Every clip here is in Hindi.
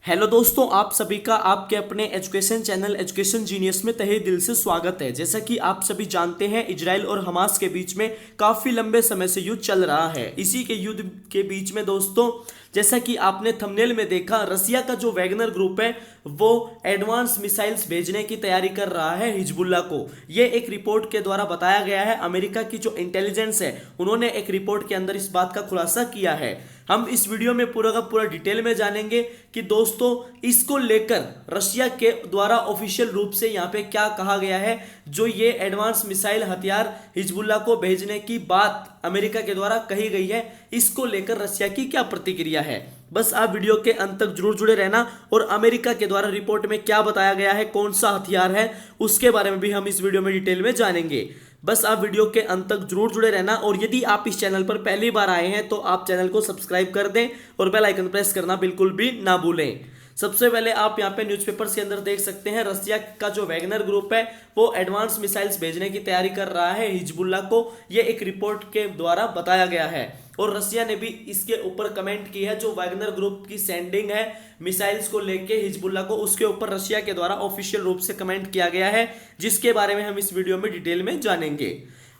हेलो दोस्तों, आप सभी का आपके अपने एजुकेशन चैनल एजुकेशन जीनियस में तहे दिल से स्वागत है। जैसा कि आप सभी जानते हैं, इजराइल और हमास के बीच में काफी लंबे समय से युद्ध चल रहा है। इसी के युद्ध के बीच में दोस्तों, जैसा कि आपने थंबनेल में देखा, रसिया का जो वैगनर ग्रुप है वो एडवांस मिसाइल्स भेजने की तैयारी कर रहा है हिजबुल्लाह को। ये एक रिपोर्ट के द्वारा बताया गया है। अमेरिका की जो इंटेलिजेंस है उन्होंने एक रिपोर्ट के अंदर इस बात का खुलासा किया है। हम इस वीडियो में पूरा का पूरा डिटेल में जानेंगे कि दोस्तों इसको लेकर रशिया के द्वारा ऑफिशियल रूप से यहाँ पे क्या कहा गया है। जो ये एडवांस मिसाइल हथियार हिजबुल्लाह को भेजने की बात अमेरिका के द्वारा कही गई है, इसको लेकर रशिया की क्या प्रतिक्रिया है। बस आप वीडियो के अंत तक जरूर जुड़े रहना और अमेरिका के द्वारा रिपोर्ट में क्या बताया गया है, कौन सा हथियार है, उसके बारे में भी हम इस वीडियो में डिटेल में जानेंगे। बस आप वीडियो के अंत तक जरूर जुड़े रहना और यदि आप इस चैनल पर पहली बार आए हैं तो आप चैनल को सब्सक्राइब कर दें और बेल आइकन प्रेस करना बिल्कुल भी ना भूलें। सबसे पहले आप यहाँ पे न्यूज़पेपर्स के अंदर देख सकते हैं, रसिया का जो वैगनर ग्रुप है वो एडवांस मिसाइल्स भेजने की तैयारी कर रहा है हिजबुल्लाह को। ये एक रिपोर्ट के द्वारा बताया गया है और रसिया ने भी इसके ऊपर कमेंट की है। जो वैगनर ग्रुप की सेंडिंग है मिसाइल्स को लेके हिजबुल्लाह को, उसके ऊपर रशिया के द्वारा ऑफिशियल रूप से कमेंट किया गया है, जिसके बारे में हम इस वीडियो में डिटेल में जानेंगे।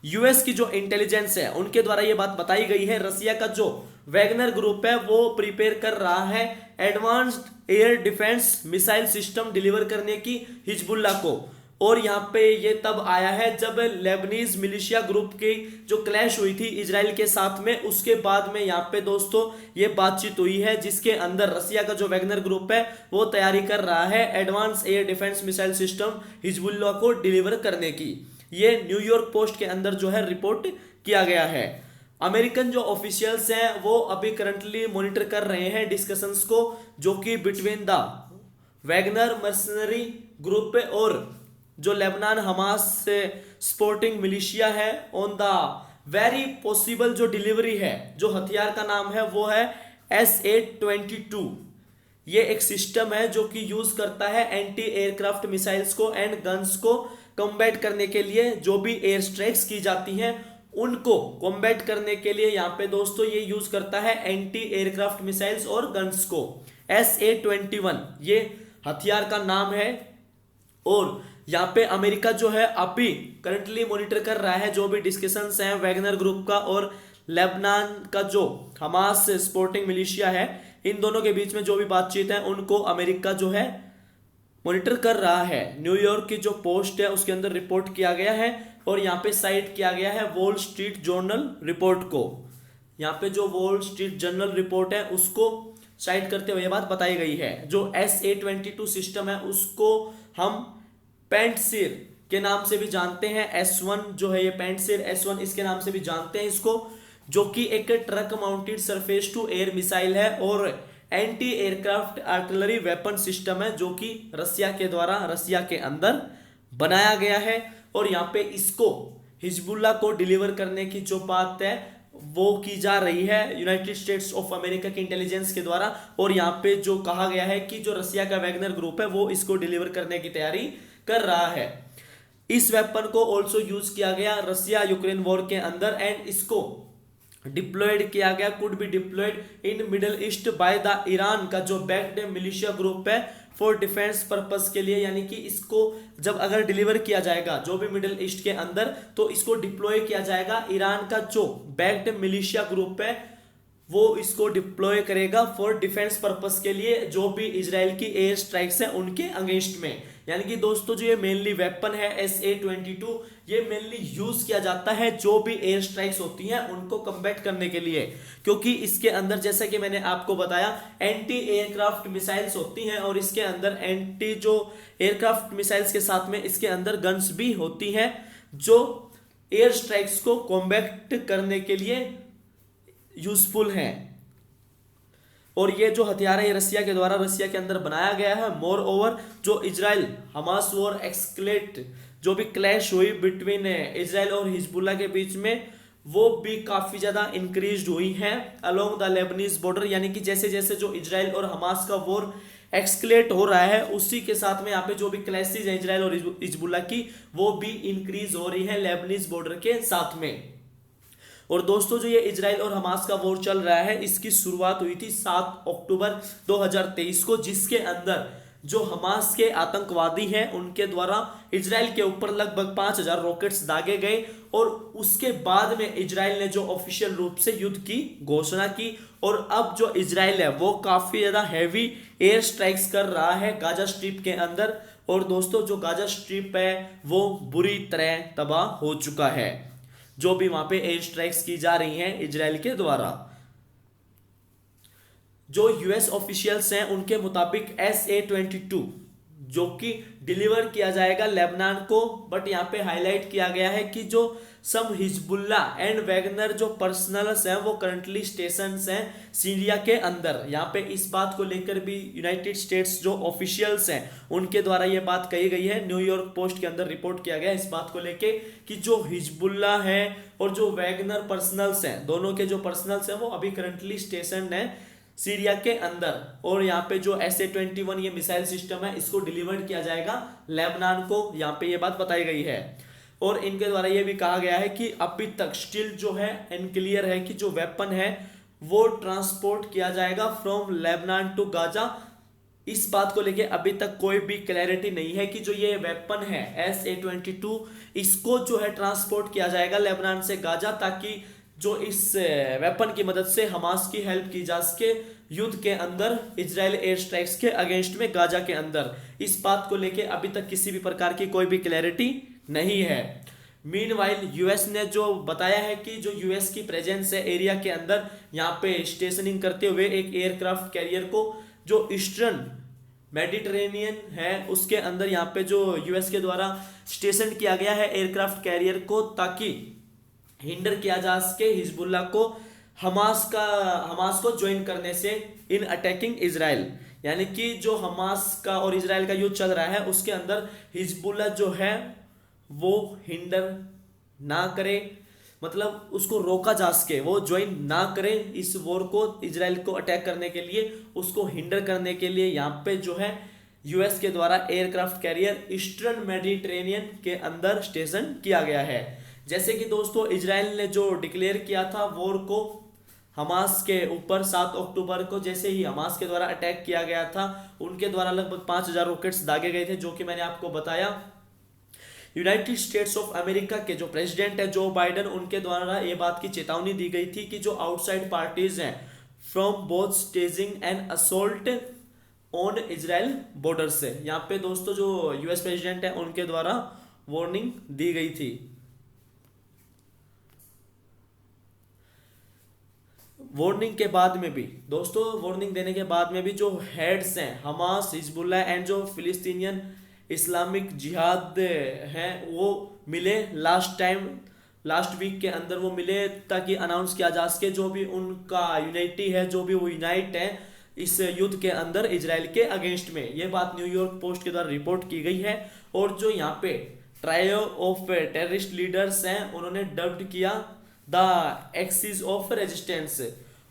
यूएस की जो इंटेलिजेंस है उनके द्वारा यह बात बताई गई है, रसिया का जो वैगनर ग्रुप है वो प्रिपेयर कर रहा है advanced air defence missile system deliver करने की हिजबुल्लाह को। और यहाँ पे ये तब आया है जब लेबनीज मिलिशिया ग्रुप की जो क्लैश हुई थी इजराइल के साथ में, उसके बाद में यहाँ पे दोस्तों ये बातचीत हुई है, जिसके अंदर रसिया का जो वैगनर ग्रुप है वो तैयारी कर रहा है advance air defence missile system Hezbollah को डिलीवर करने की। ये न्यूयॉर्क पोस्ट के अंदर जो है रिपोर्ट किया गया है। अमेरिकन जो ऑफिशियल्स हैं वो अभी करंटली मॉनिटर कर रहे हैं डिस्कशंस को, जो कि between the Wagner mercenary group और जो लेबनान हमास से सपोर्टिंग मिलिशिया है ऑन द वेरी पॉसिबल जो डिलीवरी है। जो हथियार का नाम है वो है SA-22। ये एक सिस्टम है जो कि यूज करता है एंटी एयरक्राफ्ट मिसाइल्स को एंड गन्स को कॉम्बैट करने के लिए। जो भी एयर स्ट्राइक्स की जाती हैं उनको कॉम्बैट करने के लिए यहाँ पे दोस्तों ये यूज करता है एंटी एयरक्राफ्ट मिसाइल्स और गन्स को। SA-21 ये हथियार का नाम है और यहाँ पे अमेरिका जो है अभी करंटली मॉनिटर कर रहा है जो भी डिस्कशंस हैं वैगनर ग्रुप का और लेबनान का जो हमास सपोर्टिंग मिलिशिया है, इन दोनों के बीच में जो भी बातचीत है उनको अमेरिका जो है मॉनिटर कर रहा है। न्यूयॉर्क की जो पोस्ट है उसके अंदर रिपोर्ट किया गया है और यहाँ पे साइट किया गया है वॉल स्ट्रीट जर्नल रिपोर्ट को। यहाँ पे जो वॉल स्ट्रीट जर्नल रिपोर्ट है उसको साइट करते हुए बात बताई गई है। जो SA-22 सिस्टम है उसको हम पेंटसिर के नाम से भी जानते हैं। S1 जो है ये पेंटसिर S1 इसके नाम से भी जानते हैं इसको, जो कि एक truck mounted surface to air missile है और anti aircraft artillery weapon system है, जो कि रसिया के द्वारा रसिया के अंदर बनाया गया है। और यहाँ पे इसको हिजबुल्लाह को डिलीवर करने की जो बात है वो की जा रही है यूनाइटेड स्टेट्स ऑफ अमेरिका की इंटेलिजेंस के द्वारा। और यहाँ पे जो कहा गया है कि जो रसिया का वैगनर ग्रुप है वो इसको डिलीवर करने की तैयारी कर रहा है। इस वेपन को ऑल्सो यूज किया गया रसिया यूक्रेन वॉर के अंदर एंड इसको डिप्लॉयड किया गया, could be diploid in middle east by the Iran का जो बैक्ड मिलिशिया ग्रुप है फॉर डिफेंस पर्पस के लिए। यानी कि इसको जब अगर डिलीवर किया जाएगा जो भी मिडिल ईस्ट के अंदर, तो इसको डिप्लॉय किया जाएगा। ईरान का जो बैक्ड मिलिशिया ग्रुप है वो इसको डिप्लॉय करेगा फॉर डिफेंस पर्पस के लिए, जो भी इजराइल की एयर स्ट्राइक्स है उनके अगेंस्ट में। यानी कि दोस्तों जो ये मेनली वेपन है SA-22 ये मेनली यूज किया जाता है जो भी एयर स्ट्राइक्स होती हैं उनको कम्बैट करने के लिए, क्योंकि इसके अंदर जैसा कि मैंने आपको बताया एंटी एयरक्राफ्ट मिसाइल्स होती हैं और इसके अंदर एंटी जो एयरक्राफ्ट मिसाइल्स के साथ में इसके अंदर गन्स भी होती हैं जो एयर स्ट्राइक्स को कॉम्बैट करने के लिए यूजफुल हैं। और ये जो हथियार है ये रसिया के द्वारा रसिया के अंदर बनाया गया है। मोर ओवर जो इजराइल हमास वॉर एक्सक्लेट जो भी क्लैश हुई बिटवीन इजराइल और हिजबुल्लाह के बीच में, वो भी काफी ज्यादा इंक्रीज हुई है अलोंग द लेबनीज बॉर्डर। यानी कि जैसे जैसे जो इजराइल और हमास का वॉर एक्सक्लेट हो रहा है उसी के साथ में यहाँ पे जो भी क्लैशेज है इजराइल और हिजबुल्लाह की वो भी इंक्रीज हो रही है लेबनीज बॉर्डर के साथ में। और दोस्तों जो ये इजराइल और हमास का वॉर चल रहा है, इसकी शुरुआत हुई थी 7 अक्टूबर 2023 को, जिसके अंदर जो हमास के आतंकवादी हैं उनके द्वारा इजराइल के ऊपर लगभग 5000 रॉकेट्स दागे गए। और उसके बाद में इजराइल ने जो ऑफिशियल रूप से युद्ध की घोषणा की। और अब जो इजराइल है वो काफी ज्यादा हैवी एयर स्ट्राइक्स कर रहा है गाजा स्ट्रिप के अंदर। और दोस्तों जो गाजा स्ट्रिप है वो बुरी तरह तबाह हो चुका है, जो भी वहां पे एयर स्ट्राइक्स की जा रही हैं इजराइल के द्वारा। जो यूएस ऑफिशियल्स हैं उनके मुताबिक SA-22 जो कि डिलीवर किया जाएगा लेबनान को, बट यहाँ पे हाईलाइट किया गया है कि जो सम हिजबुल्ला एंड वैगनर जो पर्सनल्स हैं वो करंटली स्टेशंस हैं सीरिया के अंदर। यहाँ पे इस बात को लेकर भी यूनाइटेड स्टेट्स जो ऑफिशियल्स हैं उनके द्वारा ये बात कही गई है। न्यूयॉर्क पोस्ट के अंदर रिपोर्ट किया गया इस बात को लेके कि जो हिजबुल्ला है और जो वैगनर पर्सनल्स हैं, दोनों के जो पर्सनल्स हैं वो अभी करंटली स्टेशन है सीरिया के अंदर। और यहाँ पे जो SA-21 ये मिसाइल सिस्टम है इसको डिलीवर किया जाएगा लेबनान को, यहाँ पे ये बात बताई गई है। और इनके द्वारा ये भी कहा गया है कि अभी तक स्टिल जो है अनक्लियर है कि जो वेपन है वो ट्रांसपोर्ट किया जाएगा फ्रॉम लेबनान टू गाजा। इस बात को लेके अभी तक कोई भी क्लैरिटी नहीं है कि जो ये वेपन है SA-22 इसको जो है ट्रांसपोर्ट किया जाएगा लेबनान से गाजा, ताकि जो इस वेपन की मदद से हमास की हेल्प की जा सके युद्ध के अंदर इजराइल एयर स्ट्राइक्स के अगेंस्ट में गाजा के अंदर। इस बात को लेके अभी तक किसी भी प्रकार की कोई भी क्लैरिटी नहीं है। मीनवाइल यूएस ने जो बताया है कि जो यूएस की प्रेजेंस है एरिया के अंदर, यहाँ पे स्टेशनिंग करते हुए एक एयरक्राफ्ट कैरियर को जो ईस्टर्न मेडिटेरेनियन है उसके अंदर यहाँ पे जो यूएस के द्वारा स्टेशन किया गया है एयरक्राफ्ट कैरियर को, ताकि हिंडर किया जा सके हिजबुल्ला को हमास को ज्वाइन करने से इन अटैकिंग इजराइल। यानी कि जो हमास का और इजराइल का युद्ध चल रहा है उसके अंदर हिजबुल्ला जो है वो हिंडर ना करे, मतलब उसको रोका जा सके, वो ज्वाइन ना करे इस वॉर को, इजराइल को अटैक करने के लिए, उसको हिंडर करने के लिए यहाँ पे जो है यूएस के द्वारा एयरक्राफ्ट कैरियर ईस्टर्न मेडिटेरेनियन के अंदर स्टेशन किया गया है। जैसे कि दोस्तों इजराइल ने जो डिक्लेयर किया था वॉर को हमास के ऊपर 7 अक्टूबर को, जैसे ही हमास के द्वारा अटैक किया गया था उनके द्वारा लगभग 5000 रॉकेट्स दागे गए थे, जो कि मैंने आपको बताया। यूनाइटेड स्टेट्स ऑफ अमेरिका के जो प्रेसिडेंट है जो बाइडन, उनके द्वारा ये बात की चेतावनी दी गई थी कि जो आउटसाइड पार्टीज हैं from both staging and assault on Israel border से। यहाँ पे दोस्तों जो यूएस प्रेसिडेंट है उनके द्वारा वार्निंग दी गई थी। वार्निंग के बाद में भी दोस्तों, वार्निंग देने के बाद में भी जो हेड्स हैं हमास, हिजबुल्ला एंड जो फिलिस्तीनियन इस्लामिक जिहाद हैं वो मिले लास्ट वीक के अंदर वो मिले, ताकि अनाउंस किया जा सके जो भी उनका यूनाइटी है, जो भी वो यूनाइट है इस युद्ध के अंदर इजराइल के अगेंस्ट में। ये बात न्यूयॉर्क पोस्ट के द्वारा रिपोर्ट की गई है। और जो यहाँ पे ट्रायो ऑफ टेररिस्ट लीडर्स हैं उन्होंने डब्ड किया द एक्सिस ऑफ रेजिस्टेंस,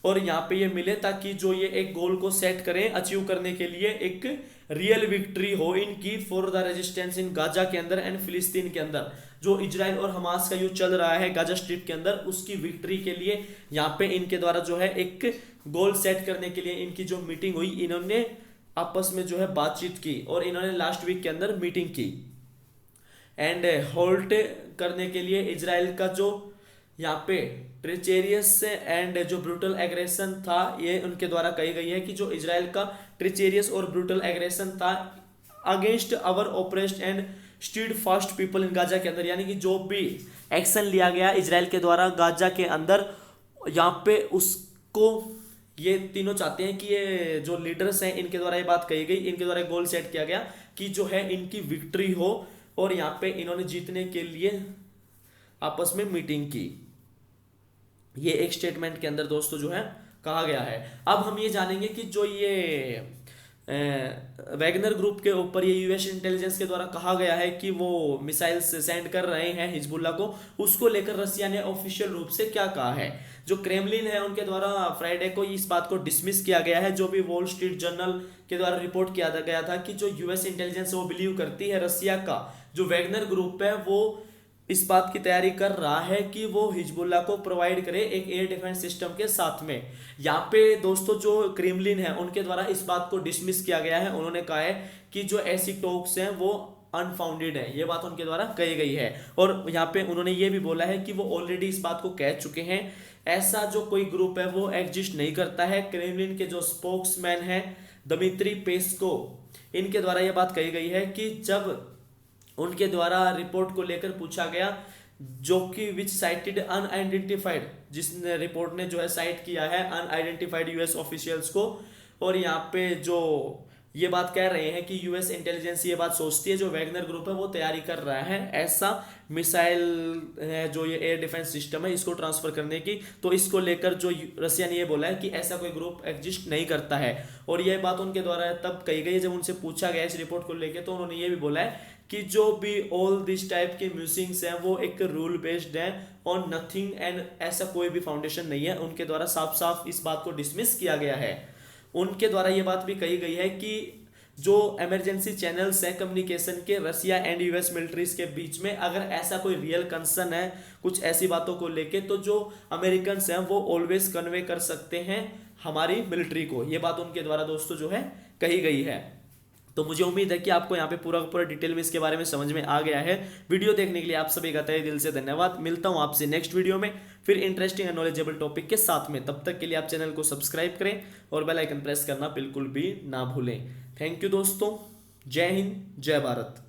और यहाँ पे ये मिले ताकि जो ये एक गोल को सेट करें, अचीव करने के लिए एक रियल विक्ट्री हो इनकी for the resistance in Gaza के अंदर एंड फिलिस्तीन के अंदर। जो इजराइल और हमास का युद्ध चल रहा है गाजा स्ट्रिप के अंदर, उसकी विक्ट्री के लिए यहाँ पे इनके द्वारा जो है एक गोल सेट करने के लिए इनकी जो मीटिंग हुई, इन्होंने आपस में जो है बातचीत की और इन्होंने लास्ट वीक के अंदर मीटिंग की। एंड होल्ट करने के लिए इजराइल का जो यहाँ पे ट्रिचेरियस एंड जो ब्रूटल एग्रेशन था, ये उनके द्वारा कही गई है कि जो इजराइल का ट्रिचेरियस और ब्रूटल एग्रेशन था against our oppressed and steadfast people in Gaza के अंदर, यानी कि जो भी एक्शन लिया गया इजराइल के द्वारा गाजा के अंदर, यहाँ पे उसको ये तीनों चाहते हैं कि ये जो लीडर्स हैं इनके द्वारा ये बात कही गई, इनके द्वारा गोल सेट किया गया कि जो है इनकी विक्ट्री हो, और यहाँ पे इन्होंने जीतने के लिए आपस में मीटिंग की। ये एक स्टेटमेंट के अंदर दोस्तों जो है कहा गया है। अब हम ये जानेंगे कि जो ये वैगनर ग्रुप के ऊपर ये यूएस इंटेलिजेंस के द्वारा कहा गया है कि वो मिसाइल्स सेंड कर रहे हैं हिजबुल्ला को, उसको लेकर रसिया ने ऑफिशियल रूप से क्या कहा है। जो क्रेमलिन है उनके द्वारा फ्राइडे को इस बात को डिसमिस किया गया है, जो भी वॉल स्ट्रीट जर्नल के द्वारा रिपोर्ट किया गया था कि जो यूएस इंटेलिजेंस वो बिलीव करती है रसिया का जो वैगनर ग्रुप है वो इस बात की तैयारी कर रहा है कि वो हिजबुल्लाह को प्रोवाइड करे एक एयर डिफेंस सिस्टम के साथ में। यहाँ पे दोस्तों जो क्रेमलिन है उनके द्वारा इस बात को डिसमिस किया गया है। उन्होंने कहा है कि जो ऐसी टॉक्स हैं वो अनफाउंडेड है, ये बात उनके द्वारा कही गई है। और यहाँ पे उन्होंने ये भी बोला है कि वो ऑलरेडी इस बात को कह चुके हैं, ऐसा जो कोई ग्रुप है वो एग्जिस्ट नहीं करता है। क्रेमलिन के जो स्पोक्समैन है दमित्री पेस्को, इनके द्वारा यह बात कही गई है कि जब उनके द्वारा रिपोर्ट को लेकर पूछा गया जो कि विच साइटेड अनआइडेंटिफाइड, जिसने रिपोर्ट ने जो है साइट किया है अनआइडेंटिफाइड यूएस ऑफिशियल्स को। और यहाँ पे जो ये बात कह रहे हैं कि यूएस इंटेलिजेंस ये बात सोचती है जो वैगनर ग्रुप है वो तैयारी कर रहा है ऐसा मिसाइल है जो ये एयर डिफेंस सिस्टम है इसको ट्रांसफर करने की। तो इसको लेकर जो रसिया ने ये बोला है कि ऐसा कोई ग्रुप एग्जिस्ट नहीं करता है। और यह बात उनके द्वारा तब कही गई है जब उनसे पूछा गया इस रिपोर्ट को लेकर, तो उन्होंने ये भी बोला है कि जो भी ऑल दिस टाइप के म्यूसिंग्स हैं वो एक रूल बेस्ड है और नथिंग एंड ऐसा कोई भी फाउंडेशन नहीं है। उनके द्वारा साफ साफ इस बात को डिसमिस किया गया है। उनके द्वारा ये बात भी कही गई है कि जो इमरजेंसी चैनल्स हैं कम्युनिकेशन के रसिया एंड यूएस मिलिट्रीज के बीच में, अगर ऐसा कोई रियल कंसर्न है कुछ ऐसी बातों को लेके, तो जो अमेरिकन हैं वो ऑलवेज कन्वे कर सकते हैं हमारी मिलिट्री को। ये बात उनके द्वारा दोस्तों जो है कही गई है। तो मुझे उम्मीद है कि आपको यहाँ पे पूरा डिटेल में इसके बारे में समझ में आ गया है। वीडियो देखने के लिए आप सभी का तहे दिल से धन्यवाद। मिलता हूँ आपसे नेक्स्ट वीडियो में फिर इंटरेस्टिंग एंड नॉलेजेबल टॉपिक के साथ में। तब तक के लिए आप चैनल को सब्सक्राइब करें और बेल आइकन प्रेस करना बिल्कुल भी ना भूलें। थैंक यू दोस्तों, जय हिंद, जय भारत।